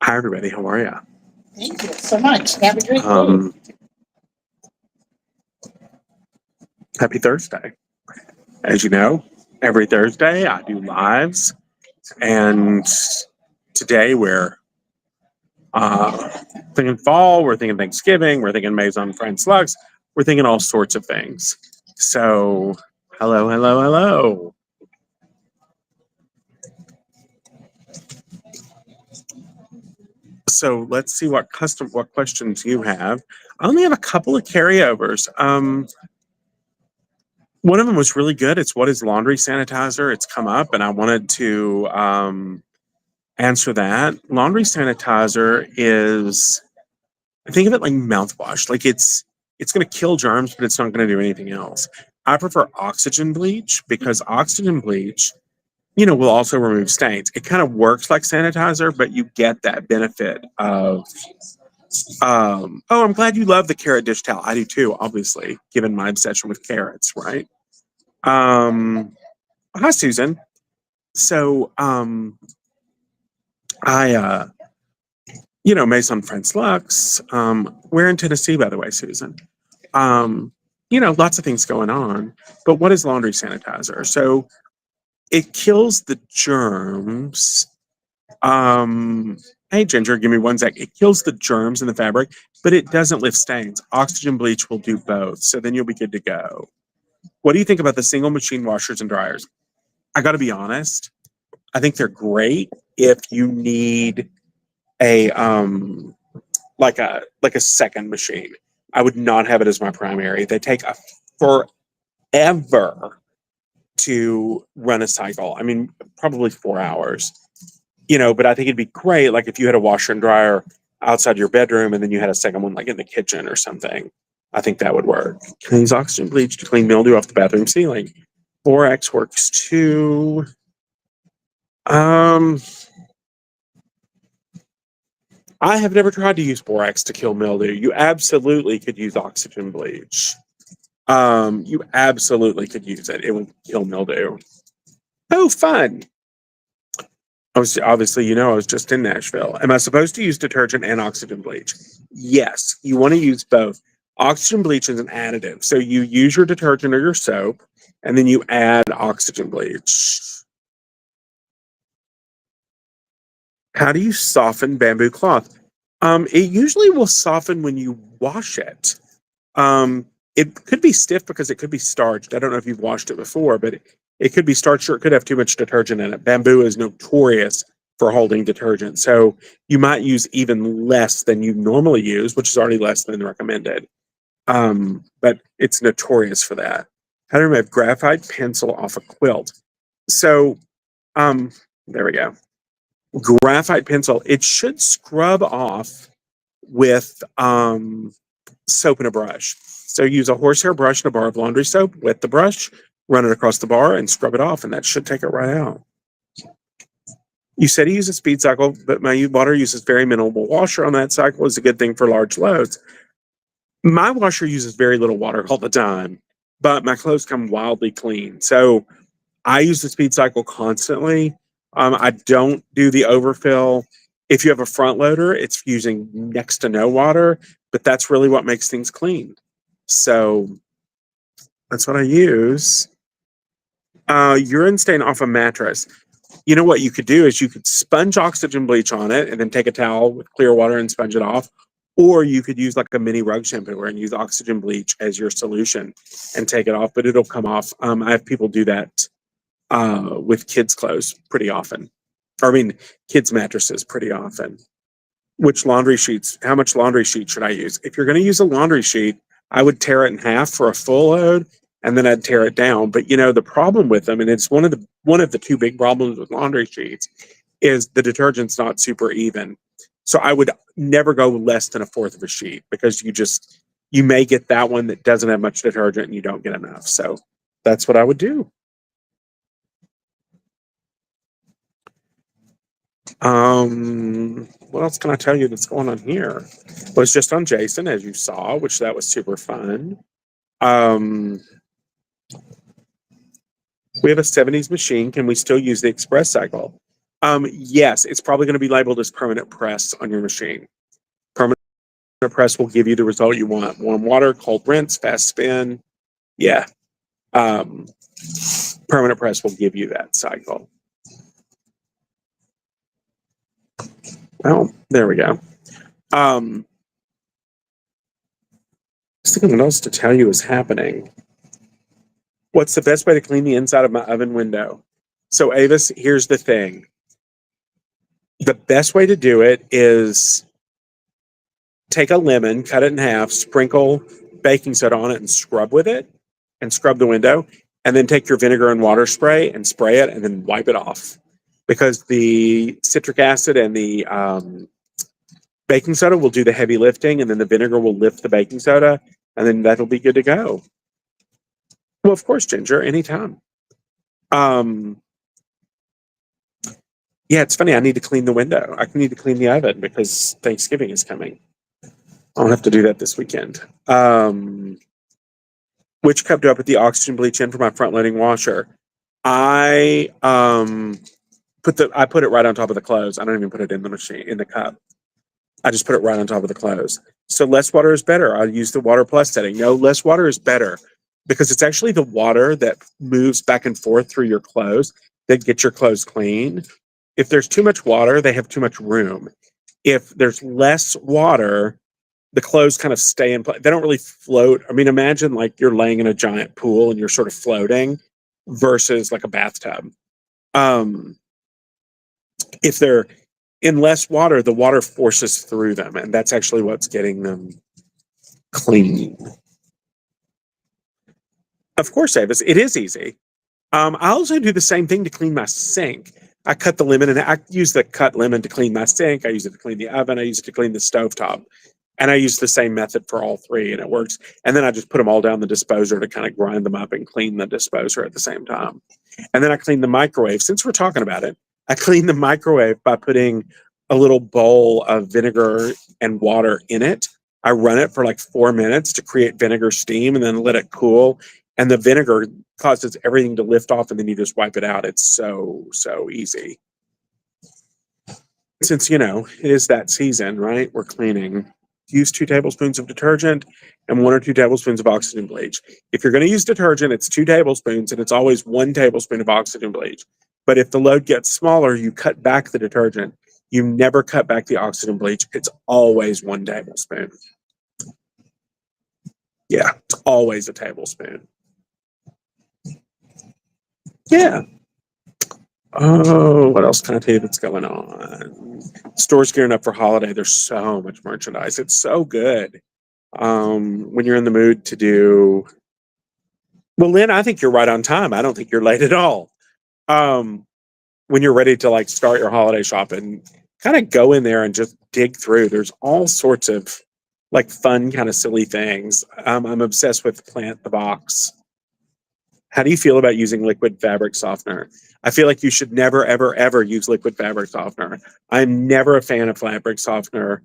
Hi, everybody. How are you? Thank you so much. Have a great day. Happy Thursday. As you know, every Thursday I do lives, and today we're thinking fall, we're thinking Thanksgiving, we're thinking Maison France Luxe, we're thinking all sorts of things. So, hello, hello, hello. So let's see what questions you have. I only have a couple of carryovers. One of them was really good. It's what is laundry sanitizer? It's come up, and I wanted to answer that. Laundry sanitizer is, think of it like mouthwash. Like it's going to kill germs, but it's not going to do anything else. I prefer oxygen bleach because oxygen bleach, will also remove stains. It kind of works like sanitizer, but you get that benefit of. I'm glad you love the carrot dish towel. I do too, obviously, given my obsession with carrots, right? Hi, Susan. So, I, Maison France Luxe. We're in Tennessee, by the way, Susan. Lots of things going on. But what is laundry sanitizer? So it kills the germs. Hey, Ginger, give me one sec. It kills the germs in the fabric, but it doesn't lift stains. Oxygen bleach will do both. So then you'll be good to go. What do you think about the single machine washers and dryers? I got to be honest. I think they're great if you need a like a second machine. I would not have it as my primary. They take forever to run a cycle. I mean, probably 4 hours. But I think it'd be great, like if you had a washer and dryer outside your bedroom and then you had a second one like in the kitchen or something. I think that would work. Can I use oxygen bleach to clean mildew off the bathroom ceiling? Borax works too. I have never tried to use borax to kill mildew. You absolutely could use oxygen bleach. You absolutely could use it. It would kill mildew. Oh, fun. Obviously, I was just in Nashville. Am I supposed to use detergent and oxygen bleach? Yes, you want to use both. Oxygen bleach is an additive. So you use your detergent or your soap, and then you add oxygen bleach. How do you soften bamboo cloth? It usually will soften when you wash it. It could be stiff because it could be starched. I don't know if you've washed it before, but it could be starched or it could have too much detergent in it. Bamboo is notorious for holding detergent. So you might use even less than you normally use, which is already less than recommended. But it's notorious for that. How to remove graphite pencil off a quilt? So, there we go. Graphite pencil, it should scrub off with soap and a brush. So use a horsehair brush and a bar of laundry soap, wet the brush, run it across the bar, and scrub it off, and that should take it right out. You said you use a speed cycle, but my water uses very minimal washer on that cycle. Is a good thing for large loads. My washer uses very little water all the time, but my clothes come wildly clean. So I use the speed cycle constantly. I don't do the overfill. If you have a front loader, it's using next to no water, but that's really what makes things clean. So that's what I use. Urine stain off a mattress. You know what you could do is you could sponge oxygen bleach on it and then take a towel with clear water and sponge it off. Or you could use like a mini rug shampooer and use oxygen bleach as your solution and take it off, but it'll come off. I have people do that with kids' clothes pretty often. Kids' mattresses pretty often. Which laundry sheets? How much laundry sheet should I use? If you're going to use a laundry sheet, I would tear it in half for a full load, and then I'd tear it down. But the problem with them, and it's one of the two big problems with laundry sheets, is the detergent's not super even. So I would never go less than a fourth of a sheet because you may get that one that doesn't have much detergent and you don't get enough. So that's what I would do. What else can I tell you that's going on here? Well, it's just on Jason, as you saw, which that was super fun. We have a 70s machine. Can we still use the express cycle? Yes, it's probably going to be labeled as permanent press on your machine. Permanent press will give you the result you want. Warm water, cold rinse, fast spin. Yeah. Um, permanent press will give you that cycle. Well, there we go. I was thinking what else to tell you is happening. What's the best way to clean the inside of my oven window? So, Avis, here's the thing. The best way to do it is take a lemon, cut it in half, sprinkle baking soda on it, and scrub with it, and scrub the window. And then take your vinegar and water spray and spray it, and then wipe it off. Because the citric acid and the baking soda will do the heavy lifting, and then the vinegar will lift the baking soda, and then that'll be good to go. Well, of course, Ginger, anytime. Yeah, it's funny. I need to clean the window. I need to clean the oven because Thanksgiving is coming. I'll have to do that this weekend. Which cup do I put the oxygen bleach in for my front loading washer? I put it right on top of the clothes. I don't even put it in the machine, in the cup. I just put it right on top of the clothes. So less water is better. I'll use the water plus setting. No, less water is better because it's actually the water that moves back and forth through your clothes that gets your clothes clean. If there's too much water, they have too much room. If there's less water, the clothes kind of stay in place. They don't really float. I mean, imagine like you're laying in a giant pool and you're sort of floating versus like a bathtub. If they're in less water, the water forces through them, and that's actually what's getting them clean. Of course, Avis, it is easy. I also do the same thing to clean my sink. I cut the lemon, and I use the cut lemon to clean my sink. I use it to clean the oven. I use it to clean the stovetop. And I use the same method for all three, and it works. And then I just put them all down the disposer to kind of grind them up and clean the disposer at the same time. And then I clean the microwave. Since we're talking about it, I clean the microwave by putting a little bowl of vinegar and water in it. I run it for like 4 minutes to create vinegar steam and then let it cool. And the vinegar causes everything to lift off, and then you just wipe it out. It's so easy. Since, it is that season, right? We're cleaning. Use 2 tablespoons of detergent and 1 or 2 tablespoons of oxygen bleach. If you're going to use detergent, it's 2 tablespoons, and it's always 1 tablespoon of oxygen bleach. But if the load gets smaller, you cut back the detergent. You never cut back the oxygen bleach. It's always 1 tablespoon. Yeah, it's always a tablespoon. Yeah. Oh, what else can I tell you that's going on? Store's gearing up for holiday. There's so much merchandise. It's so good. When you're in the mood to do. Well, Lynn, I think you're right on time. I don't think you're late at all. When you're ready to like start your holiday shopping, kind of go in there and just dig through. There's all sorts of like fun, kind of silly things. I'm obsessed with Plant the Box. How do you feel about using liquid fabric softener? I feel like you should never, ever, ever use liquid fabric softener. I'm never a fan of fabric softener.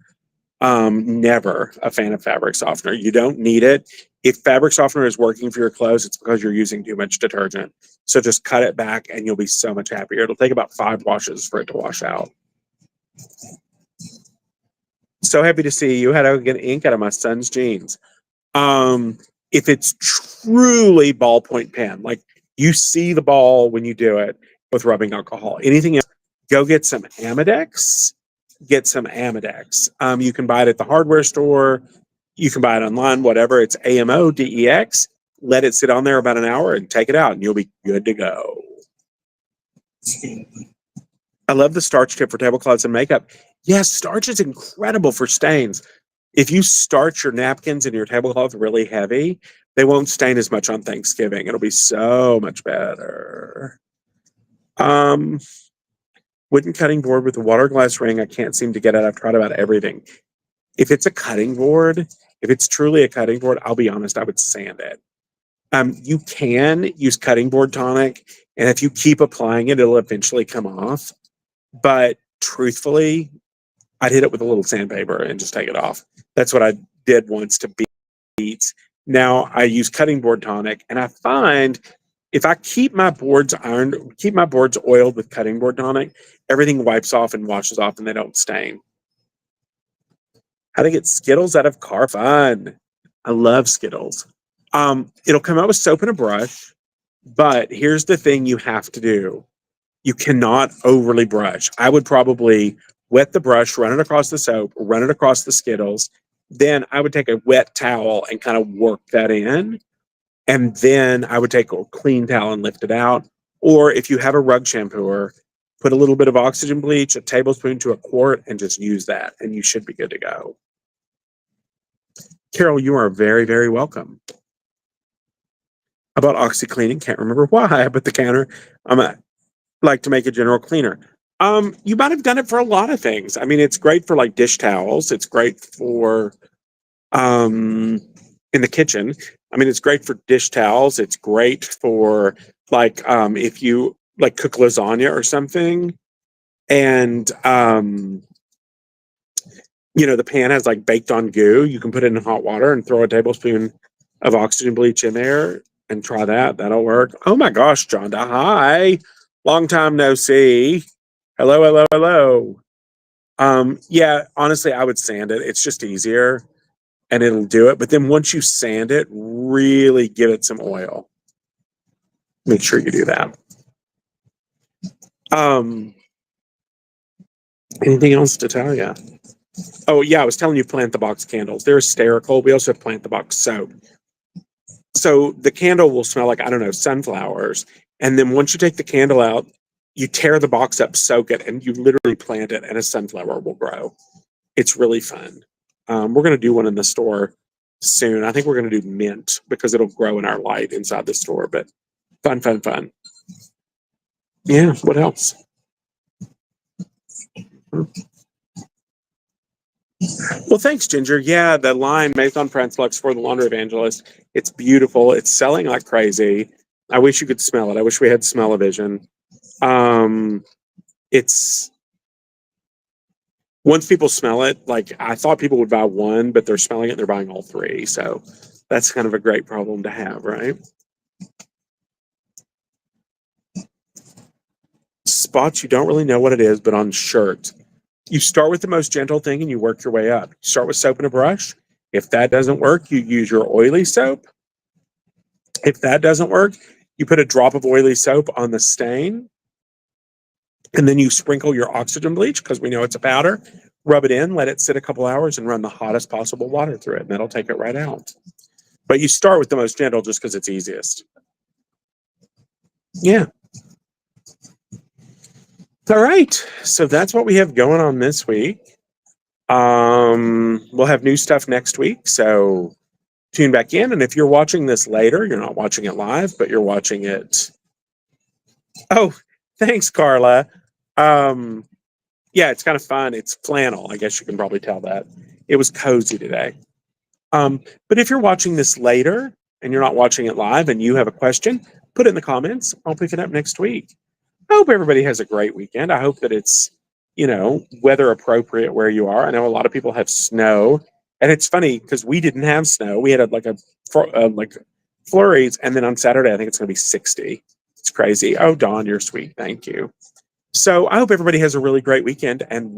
Never a fan of fabric softener. You don't need it. If fabric softener is working for your clothes, it's because you're using too much detergent. So just cut it back and you'll be so much happier. It'll take about 5 washes for it to wash out. So happy to see you. How do I get ink out of my son's jeans? If it's truly ballpoint pen, like you see the ball when you do it with rubbing alcohol. Anything else, go get some Amedex. Get some Amedex. You can buy it at the hardware store. You can buy it online, whatever. It's AMODEX. Let it sit on there about an hour and take it out, and you'll be good to go. I love the starch tip for tablecloths and makeup. Yes, starch is incredible for stains. If you starch your napkins and your tablecloth really heavy, they won't stain as much on Thanksgiving. It'll be so much better. Wooden cutting board with a water glass ring. I can't seem to get it. I've tried about everything. If it's a cutting board, if it's truly a cutting board, I'll be honest, I would sand it. You can use cutting board tonic, and if you keep applying it, it'll eventually come off. But truthfully, I'd hit it with a little sandpaper and just take it off. That's what I did once to beat. Now I use cutting board tonic, and I find if I keep my boards ironed, keep my boards oiled with cutting board tonic, everything wipes off and washes off and they don't stain. How to get Skittles out of car fun. I love Skittles. It'll come out with soap and a brush, but here's the thing you have to do. You cannot overly brush. I would probably wet the brush, run it across the soap, run it across the Skittles. Then I would take a wet towel and kind of work that in. And then I would take a clean towel and lift it out. Or if you have a rug shampooer, put a little bit of oxygen bleach, a tablespoon to a quart, and just use that. And you should be good to go. Carol, you are very, very welcome. About OxyCleaning, can't remember why, but the counter, like to make a general cleaner. You might have done it for a lot of things. I mean, it's great for like dish towels. It's great for in the kitchen. I mean, it's great for dish towels. It's great for like if you like cook lasagna or something, and you know, the pan has like baked on goo. You can put it in hot water and throw a tablespoon of oxygen bleach in there and try that. That'll work. Oh my gosh, Jonda, hi. Long time no see. Hello, hello, hello. Yeah, honestly, I would sand it. It's just easier and it'll do it. But then once you sand it, really give it some oil. Make sure you do that. Anything else to tell you? Oh, yeah, I was telling you plant the box candles. They're hysterical. We also have plant the box soap. So the candle will smell like, I don't know, sunflowers. And then once you take the candle out, you tear the box up, soak it, and you literally plant it, and a sunflower will grow. It's really fun. We're going to do one in the store soon. I think we're going to do mint because it'll grow in our light inside the store. But fun, fun, fun. Yeah, what else? Well, thanks, Ginger. Yeah, the line Maison France Luxe for the Laundry Evangelist. It's beautiful. It's selling like crazy. I wish you could smell it. I wish we had smell-o-vision. It's once people smell it, like I thought people would buy one, but they're smelling it, they're buying all three. So that's kind of a great problem to have, right? Spots you don't really know what it is, but on shirts. You start with the most gentle thing and you work your way up. You start with soap and a brush. If that doesn't work, you use your oily soap. If that doesn't work, you put a drop of oily soap on the stain. And then you sprinkle your oxygen bleach, because we know it's a powder, rub it in, let it sit a couple hours, and run the hottest possible water through it, and that'll take it right out. But you start with the most gentle just because it's easiest. Yeah. All right. So that's what we have going on this week. We'll have new stuff next week, so tune back in. And if you're watching this later, you're not watching it live, but you're watching it. Oh, thanks, Carla. Yeah, it's kind of fun. It's flannel. I guess you can probably tell that. It was cozy today. But if you're watching this later and you're not watching it live and you have a question, put it in the comments. I'll pick it up next week. I hope everybody has a great weekend. I hope that it's, you know, weather appropriate where you are. I know a lot of people have snow, and it's funny because we didn't have snow. We had like flurries, and then on Saturday I think it's going to be 60. It's crazy. Oh, Dawn, you're sweet. Thank you. So I hope everybody has a really great weekend, and we